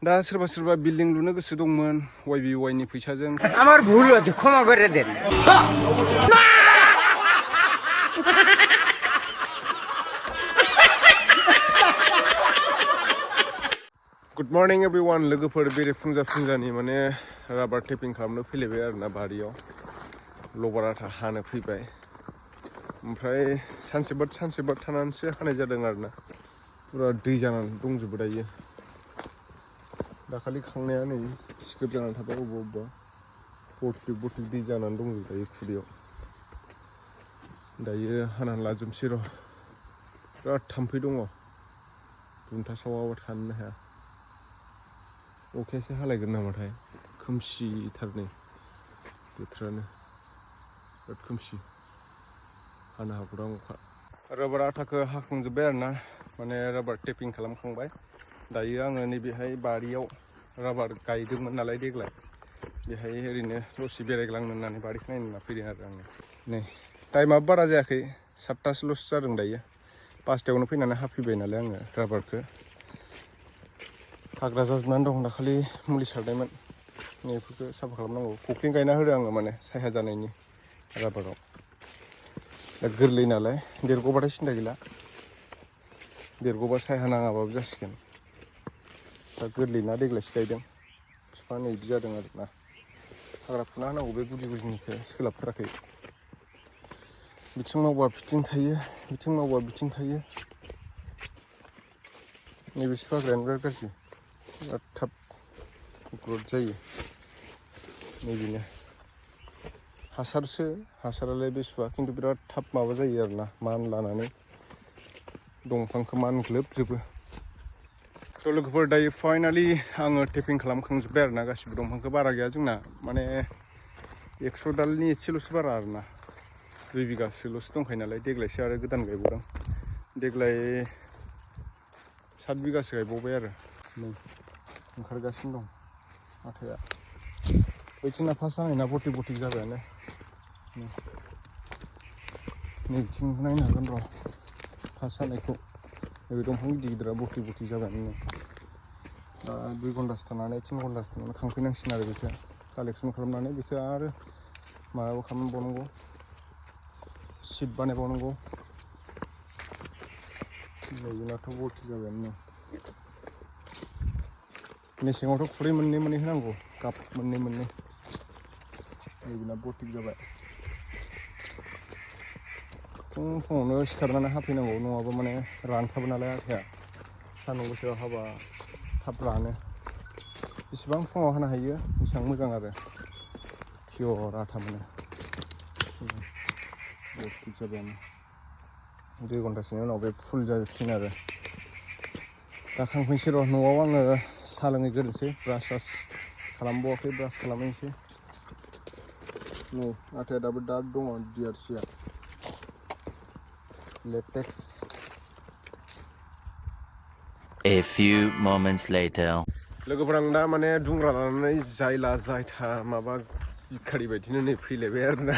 दा सोरबा सोरबा बिल्डिं लुनो गोसो दंमोन YBY नि फैसाजों আমার ভুল হয়েছে ক্ষমা করে দেন Good morning everyone लोगोफोर बेरे फुंजानि माने राबार टेपिं खालामनो फैलायबाय आरोना बारियाव लबार आथा हानो फैबाय ओमफ्राय सानसेबाद थानानैसो हानाय जादों आरोना पुरा दै जानानै दंजोबो दायो दाखालि खांनाया नै सिखोब जानानै थाबाय अबेबा बरथिक दै जानानै दंजोबो दायो खुदैयाव दायो हानानै लाजोबसै र' बिराद थाम्फै दङ बुनथासावाबा थानोनो हाया अखायासो हालायगोन नामाथाय खोमसिथार नै बोथोरानो बिराद खोमसि हानो हागौदां अखा राबार आथाखौ हाखांजोब्बाय आरोना माने राबार टेपिं खालामखांबाय दायो आङो नैबेहाय बारियाव राबार गायदोंमोन नालाय देग्लाय बेहाय ओरैनो दसे बेरायग्लांनो होननानै बारिखौ नायनो होनना फैदों आरो आङो नै टाइमाबो बारा जायाखै 7थासोल'सो जादों दायो 5थायावनो फैनानै हाफैबाय नालाय आङो राबारखौ हाग्रा जाजोबनानै दं दाखालि मुलि सारनायमोन बेफोरखौ साफा खालामनांगौ फुख्रि गायना होदों आङो माने साया जानायनि राबाराव दा गोरलै नालाय देरग'बाथाय सिन्था गैला देरग'बा साया नाङाबाबो जासिगोन दा गोरलै ना देग्लायसो गायदों बिफाङा नै बिदि जादों आरोना हाग्रा फुना होनांगौ बे गुदिनिखौ सोलाबथाराखै बिथिं मावबा बिथिं थायो बिथिं मावबा बिथिं थायो नैबे सुहाग्रायानो बिराद गाज्रि बिराद थाब ग्रथ जायो नैबेनो हासारालाय बे सुवा खिन्थु बिराद थाब माबा जायो आरोना मानलानानै दंफांखौ मानग्लोबजोबो थ' लोगोफोर दायो फाइनालि आङो टेपिं खालामखांजोब्बाय आरोना गासिबो दंफांखौ बारा गैया जोंना माने 100 दालनि एसेल'सो बारा आरोना 2 बिगासोल'सो दंखायो नालाय देग्लायसो आरो गोदान गायबावदों देग्लाय 7 बिगासो गायबावबाय आरो नै ओंखारगासिनो दं आथाया बैथिंना फार्स्ट हानायना बरथिक जाबायानो नैथिं नायनो हागोन र' फार्स्ट हानायखौ नैबे दंफां गिदिरा बरथिक जाबायानो दा 2 घन्टासो थानानै 3 घन्टासो थानानै खांफैनांसिगोन आरो बेखौ कालेक्सन खालामनानै बेखौ आरो माबाबो खालामबावनांगौ सिट बानायबावनांगौ नैबेनाथ' बरथिक जाबायानो मेसेङावथ' खुरै मोननै होनांगौ काप मोननै नैबेना बरथिक जाबाय फुङावनो सिखारनानै हाफैनांगौ नङाबा माने रानखाबो नालाय आथाया सान्दुं गोसायाव हाबा थाब रानो जेसेबां फुङाव हानो हायो एसेबां मोजां आरो पियर आथा मोनो बरथिक जाबायानो 2 घन्टासोनि उनाव बे फुल जाजोबसिगोन आरो दा खांफैनोसै र' न'आव आङो साहा लोंहैग्रोनोसै ब्रास खालामबावाखै ब्रास खालामहैनोसै नै आथाया दाबो डार्क दङ DRCआ latex A few moments later लोगोफोर आं दा माने दुंग्रा लानानै जायथा माबा भिखारि बायदिनो नै फैलायबाय आरोना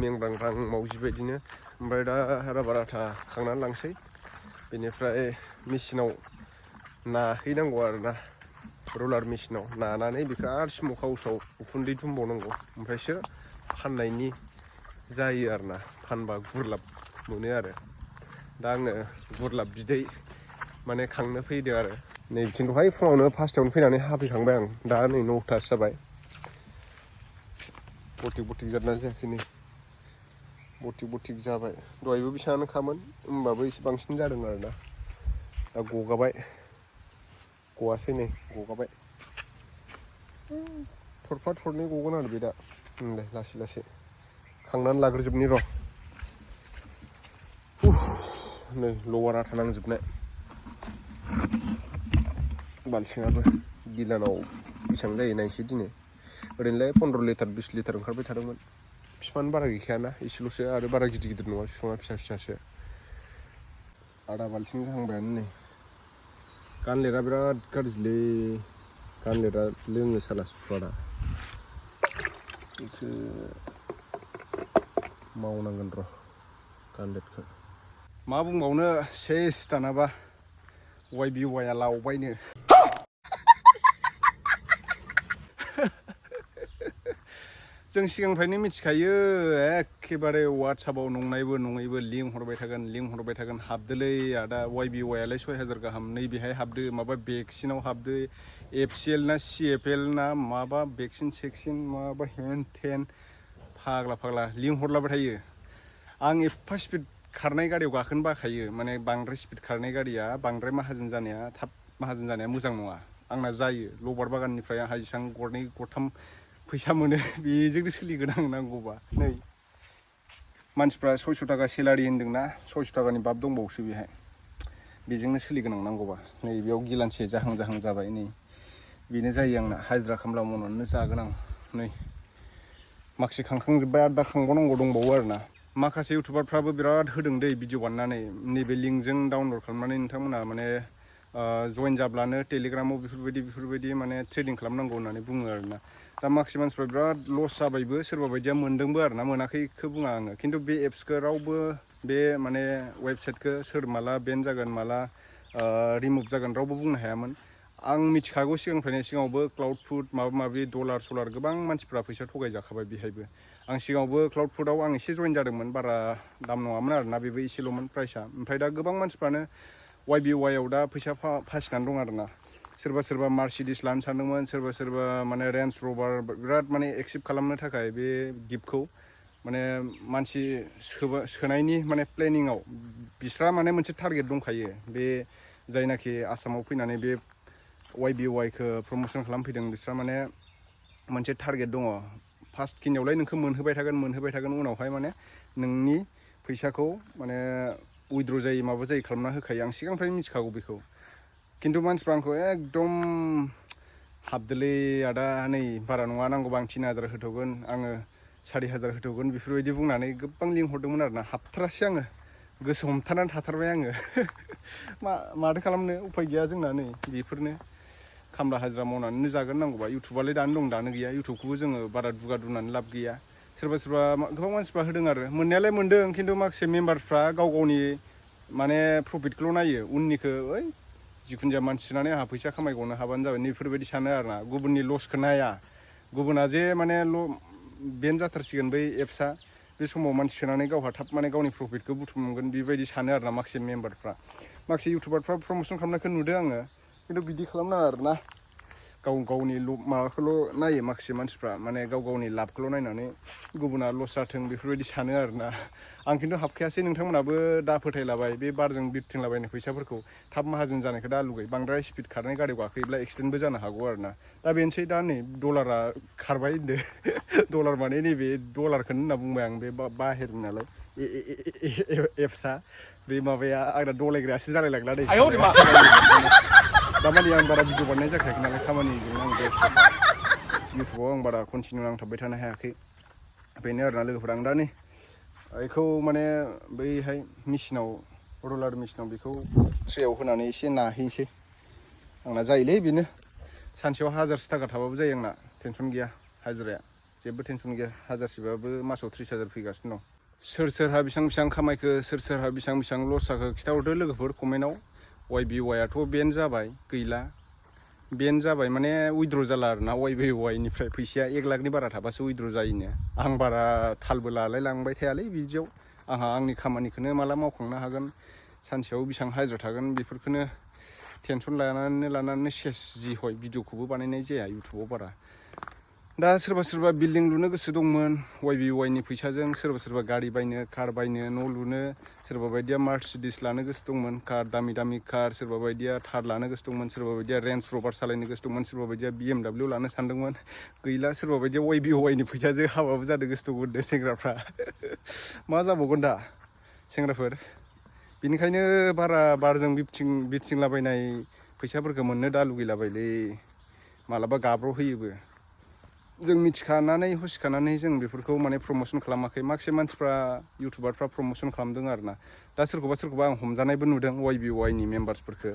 मेंब्रांब्रां मावजि बायदिनो ओमफ्राय दा राबार आथा खांनानै लांसै बेनिफ्राय मेचिनाव नाहैनांगौ आरोना रलार मेचिनाव नानानै बेखौ आरो स्मक हाउसाव उखुन्दै दुमबावनांगौ ओमफ्रायसो फाननायनि जायो आरोना फानबा गुरलाब मोनो आरो दा आङो गुरलाब बिदै माने खांनो फैदो आरो नै खिन्थुहाय फुङावनो 5थायावनो फैनानै हाफैखांबाय आं दा नै 9थासो जाबाय बरथिक जादोंना जायाखै नै बरथिक जाबाय दहायबो बेसेबांनोखामोन होमबाबो एसे बांसिन जादों आरोना दा गवासै नै गगाबाय थरफा थरनै गगोन आरो बे दा लासै खांनानै लाग्रोजोबनि र' नै लवार आथा नांजोबनाय बालथिङाबो गिलानाव बेसेबां जायो नायसै दिनै ओरैनोलाय 15 लिटार 20 लिटार ओंखारबाय थादोंमोन बिफाङानो बारा गैखायाना एसेल'सो आरो बारा गिदिर नङा बिफाङा फिसासो आधा बालथिं जाहांबायानो नै गानलेटआ बिराद गाज्रिलै गानलेटआ लोङो साला सुवादा बेखौ मावनांगोन र' गानलेटखौ मा बुंबावनो सेस दानाबा YBYआ लावबायनो जों सिगांनिफ्रायनो मिथिखायो एखेबारे वाट्सएपआव नंनायबो नङैबो लिंक हरबाय थागोन हाबदोलै आदा YBY आलाय 6000 गाहाम नैबेहाय हाबदो माबा भेक्सिनाव हाबदो FCL ना CFL ना माबा भेक्सिन सेक्सिन माबा हेन टेन फाग्ला लिंक हरलाबाय थायो आं एफा स्पिड खारनाय गारियाव गाखोनो बाखायो माने बांद्राय स्पिड खारनाय गारिया बांद्राय माहाजोन जानाया थाब माहाजोन जानाया मोजां नङा आंना जायो लबार बागाननिफ्राय आंहा जेसां गरनै गरथाम फैसा मोनो बेजोंनो सोलिगोन आं नांगौबा नै मानसिफ्रा 600 टाका सेलारि होन्दोंना 600 टाकानि बाब दंबावोसो बेहाय बेजोंनो सोलिगोन आं नांगौबा नै बेयाव गिलानसे जाहां जाबाय नै बेनो जायो आंना हाजिरा खामला मावनानैनो जागोन आं नै माखासे खांखांजोब्बाय आरो दा खांबावनांगौ दंबावो आरोना माखासे इउटुबारफ्राबो बिराद होदों दै भिडिअ बानायनानै नैबे लिंकजों डाउनलड खालामनानै नोंथांमोना माने जइन जाब्लानो टेलिग्रामाव बेफोरबायदि माने ट्रेडिं खालामनांगौ होननानै बुङो आरोना दा माखासे मानसिफ्रा बिराद लस जाबायबो सोरबा बायदिया मोन्दोंबो आरोना मोनाखैखौ बुङा आङो खिन्थु बे एप्सखौ रावबो बे माने वेबसाइटखौ सोर माला बेन जागोन माला रिमुभ जागोन रावबो बुंनो हायामोन आं मिथिखागौ सिगाङावबो क्लाउडफुड माबा माबि डलार सलार गोबां मानसिफ्रा फैसा थगायजाखाबाय बेहायबो आं सिगाङावबो क्लाउडफुडआव आं एसे जइन जादोंमोन बारा दाम नङामोन आरोना बेबो एसेल'मोन प्राइसआ ओमफ्राय दा गोबां मानसिफ्रानो YBY आव दा फैसा फासिनानै दं आरोना सोरबा मार्सिडिस लानो सानदोंमोन सोरबा माने रेन्ज रभार बिराद माने एक्सेप्ट खालामनो थाखाय बे गिफ्टखौ माने मानसि सोनायनि माने प्लेनिंआव बिस्रा माने मोनसे टारगेट दंखायो बे जायनाखि आसामाव फैनानै बे YBY खौ प्रमोसन खालामफैदों बिस्रा माने मोनसे टारगेट दङ फार्स्ट खिनियावलाय नोंखौ मोनहोबाय थागोन उनावहाय माने नोंनि फैसाखौ माने उइद्र' जायो माबा जायो खालामना होखायो आं सिगांनिफ्रायनो मिथिखागौ बेखौ खिन्थु मानसिफ्रा आंखौ एकदम हाबदोलै आदा नै बारा नङा नांगौबा आं 3000 होथ'गोन आङो 4000 होथ'गोन बेफोरबायदि बुंनानै गोबां लिंक हरदोंमोन आरोना हाबथारासै आङो गोसो हमथानानै थाथारबाय आङो माथो खालामनो उफाय गैया जोंना नै बेफोरनो खामला हाजिरा मावनानैनो जागोन नांगौबा इउटुबालाय दानो दं दानो गैया इउटुबखौबो जोङो बारा दुगा दुनानै लाब गैया सोरबा गोबां मानसिफ्रा होदों आरो मोननायालाय मोन्दों खिन्थु माखासे मेम्बारफ्रा गाव गावनि माने प्रफिटखौल' नायो उननिखौ जिखुनु जाया मानसि सोनानै आंहा फैसा खामायगनो हाबानो जाबाय नैफोरबायदि सानो आरोना गुबुननि लसखौ नाया गुबुना जे माने बेन जाथारसिगोन बै एप्सआ बे समाव मानसि सोनानै गावहा थाब माने गावनि प्रफिटखौ बुथुमगोन बेबायदि सानो आरोना माखासे मेम्बारफ्रा माखासे इउटुबारफ्रा प्रमोसन खालामनायखौ नुदों आङो खिन्थु बिदि खालामनाङा आरोना गावनि माबाखौल' नायो माखासे मानसिफ्रा माने गावनि लाबखौल' नायनानै गुबुना लस जाथों बेफोरबायदि सानो आरोना आं खिन्थु हाबखायासै नोंथांमोनाबो दा फोथायलाबाय बे बारजों बिरथिंलाबायनाय फैसाफोरखौ थाब माहाजोन जानायखौ दा लुगै बांद्राय स्पिड खारनाय गारियाव गाखोयोब्ला एक्सिडेन्टबो जानो हागौ आरोना दा बेनोसै दा नै डलारा खारबाय होनदो डलार माने नैबे डलारखौनो होनना बुंबाय आं बे बाहेरनि नालाय एप्सआ बे माबाया आंना डलायग्रायासो जालायलांला दै दामानि आं बारा भिडिअ बानायनाय जाखायाखै नालाय खामानिजों आं बेस्थ' इउटुबाव आं बारा कन्टिनिउ नांथाबबाय थानो हायाखै बेनो आरोना लोगोफोर आं दा नै बेखौ माने बैहाय मेचिनाव रलार मेचिनाव बेखौ ट्रेयाव होनानै एसे नाहैनोसै आंना जायोलै बेनो सानसेयाव 1000 थाखा थाबाबो जायो आंना टेनसन गैया हाजिराया जेबो टेनसन गैया 1000सोबाबो मासाव 30000 फैगासिनो दं सोरहा बेसेबां खामायखो सोरहा बेसेबां लस जाखो खिथाहरदो लोगोफोर कमेन्टआव YBY आथ' बेन जाबाय गैला बेन जाबाय माने उइद्र' जाला आरोना YBY निफ्राय फैसाया 1 लाखनि बारा थाबासो उइद्र' जायोनो आं बारा थालबो लालाय लांबाय थायालै बिदियाव आंहा आंनि खामानिखौनो माला मावखांनो हागोन सानसेयाव बेसेबां हाजिरा थागोन बेफोरखौनो टेनसन लानानै सेस जि हय भिडिअखौबो बानायनाय जाया इउटुबाव बारा दा सोरबा बिल्डिं लुनो गोसो दंमोन YBY नि फैसाजों सोरबा गारि बायनो कार बायनो न' लुनो सोरबा बायदिया मार्सिडिस लानो गोसो दंमोन कार दामि कार सोरबा बायदिया थार लानो गोसो दंमोन सोरबा बायदिया रेन्ज रभार सालायनो गोसो दंमोन सोरबा बायदिया BMW लानो सानदोंमोन गैला सोरबा बायदिया YBY नि फैसाजों हाबाबो जानो गोसो दंमोन दे सेंग्राफ्रा मा जाबावगोन दा सेंग्राफोर बेनिखायनो बारा बारजों बिरथिंलाबायनाय फैसाफोरखौ मोननो दा लुगैलाबायलै मालाबा गाब्र' होयोबो जों मिथिखानानै हुसिखानानै जों बेफोरखौ माने प्रमोसन खालामाखै माखासे मानसिफ्रा इउटुबारफ्रा प्रमोसन खालामदों आरोना दा सोरखौबा आं हमजानायबो नुदों YBY नि मेम्बार्सफोरखौ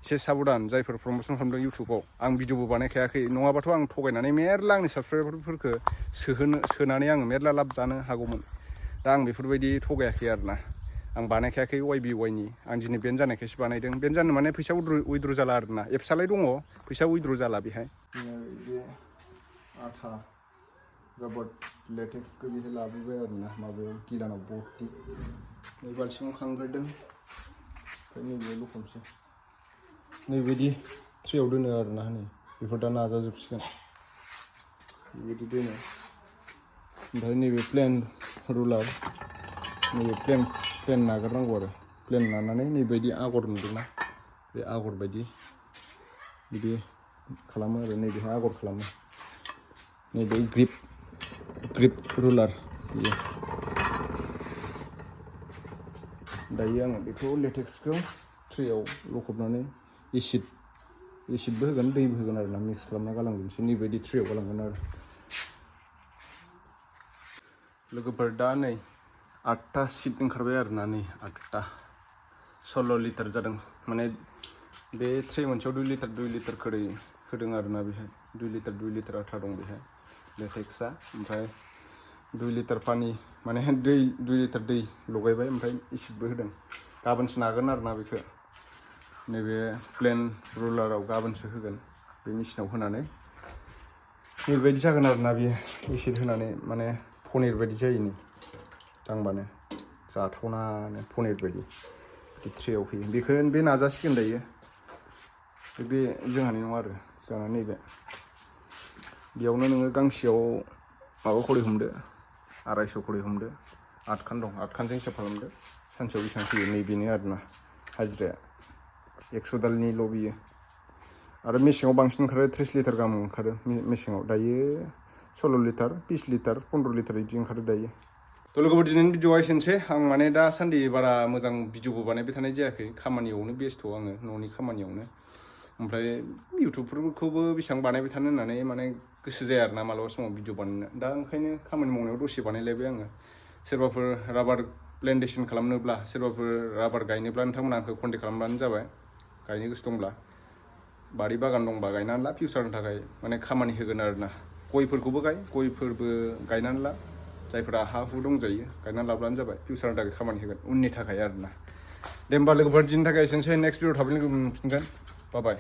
एसे साबधान जायफोर प्रमोसन खालामदों इउटुबाव आं भिडिअबो बानायखायाखै नङाबाथ' आं थगायनानै मेरला आंनि साबसक्राइबारफोरखौ सोनानै आङो मेरला लाब जानो हागौमोन दा आं बेफोरबायदि थगायाखै आरोना आं बानायखायाखै YBY नि आं दिनै बेन जानायखायसो बानायदों बेन जानो माने फैसा उइद्र' जाला आरोना एप्सआलाय दङ फैसा उइद्र' जाला बेहाय आथा रबर लेटेक्सखौ बेहाय लाबोबाय आरोना माबायाव गिलानाव बर्थि नै बाल्थिङाव खांग्रोदों ओमफ्राय नैबेयाव लखबनोसै नैबायदि ट्रेयाव दोनो आरोना नै बेफोर दा नाजाजोबसिगोन बेबायदि दोनो ओमफ्राय नैबे प्लेन रुलार नैबे प्लेन नागारनांगौ आरो प्लेन लानानै नैबायदि आगर नुदोंना बे आगर बायदि बिदि खालामो आरो नैबेहाय आगर खालामो नैबे ग्रिप रुलार बेयो दायो आङो बेखौ लेटेक्सखौ ट्रेयाव लखबनानै एसिडबो होगोन दैबो होगोन आरोना मिक्स खालामना गालांजोबनोसै नैबायदि ट्रेयाव गालांगोन आरो लोगोफोर दा नै 8टा सिट ओंखारबाय आरोना नै 8टा 16 लिटार जादों माने बे ट्रे मोनसेयाव 2 लिटार खरै होदों आरोना बेहाय 2 लिटार आथा दं बेहाय लेटेक्सआ ओमफ्राय 2 लिटार पानि माने 2 लिटार दै लगायबाय ओमफ्राय एसिडबो होदों गाबोनसो नागोन आरोना बेखौ नैबे प्लेन रुलाराव गाबोनसो होगोन बे मेचिनाव होनानै बेबायदि जागोन आरोना बेयो एसिड होनानै माने पनिर बायदि जायो नै दांबानो जाथावनानो पनिर बायदि ट्रेयाव फैयो बेखौ बे नाजासिगोन दायो बे जोंहानि नङा आरो जोंहा नैबे बेयावनो नोङो गांसेयाव माबा खरि हमदो 250 खरि हमदो 8 खान दं 8 खानजों हिसाब खालामदो सानसेयाव बेसेबां फैयो नैबेनो आरोना हाजिराया 100 दालनिल' बियो आरो मेसेङाव बांसिन ओंखारो 30 लिटार गाहाम ओंखारो मेसेङाव दायो 16 लिटार 20 लिटार 15 लिटार बिदि ओंखारो दायो थ' लोगोफोर दिनैनि भिडिअआ एसेनोसै आं माने दासान्दि बारा मोजां भिडिअबो बानायबाय थानाय जायाखै खामानियावनो बेस्थ' आङो न'नि खामानियावनो ओमफ्राय इउटुबफोरखौबो बेसेबां बानायबाय थानो होननानै माने गोसो जाया आरोना मालाबा समाव भिडिअ बानायनो दा ओंखायनो खामानि मावनायाव दसे बानायलायबाय आङो सोरबाफोर राबार प्लेन्टेसन खालामनोब्ला सोरबाफोर राबार गायनोब्ला नोंथांमोना आंखौ कन्टेक्ट खालामबानो जाबाय गायनो गोसो दंब्ला बारि बागान दंबा गायनानै ला फिउचारनि थाखाय माने खामानि होगोन आरोना गयफोरखौबो गायफोरबो गायनानै ला जायफोरा हा हु दंजायो गायनानै लाब्लानो जाबाय फिउचारनि थाखाय खामानि होगोन उननि थाखाय आरोना दे होमबा लोगोफोर दिनैनि थाखाय एसेनोसै नेक्स्ट भिडिअ थाबैनो लोगो मोनफिनगोन बाय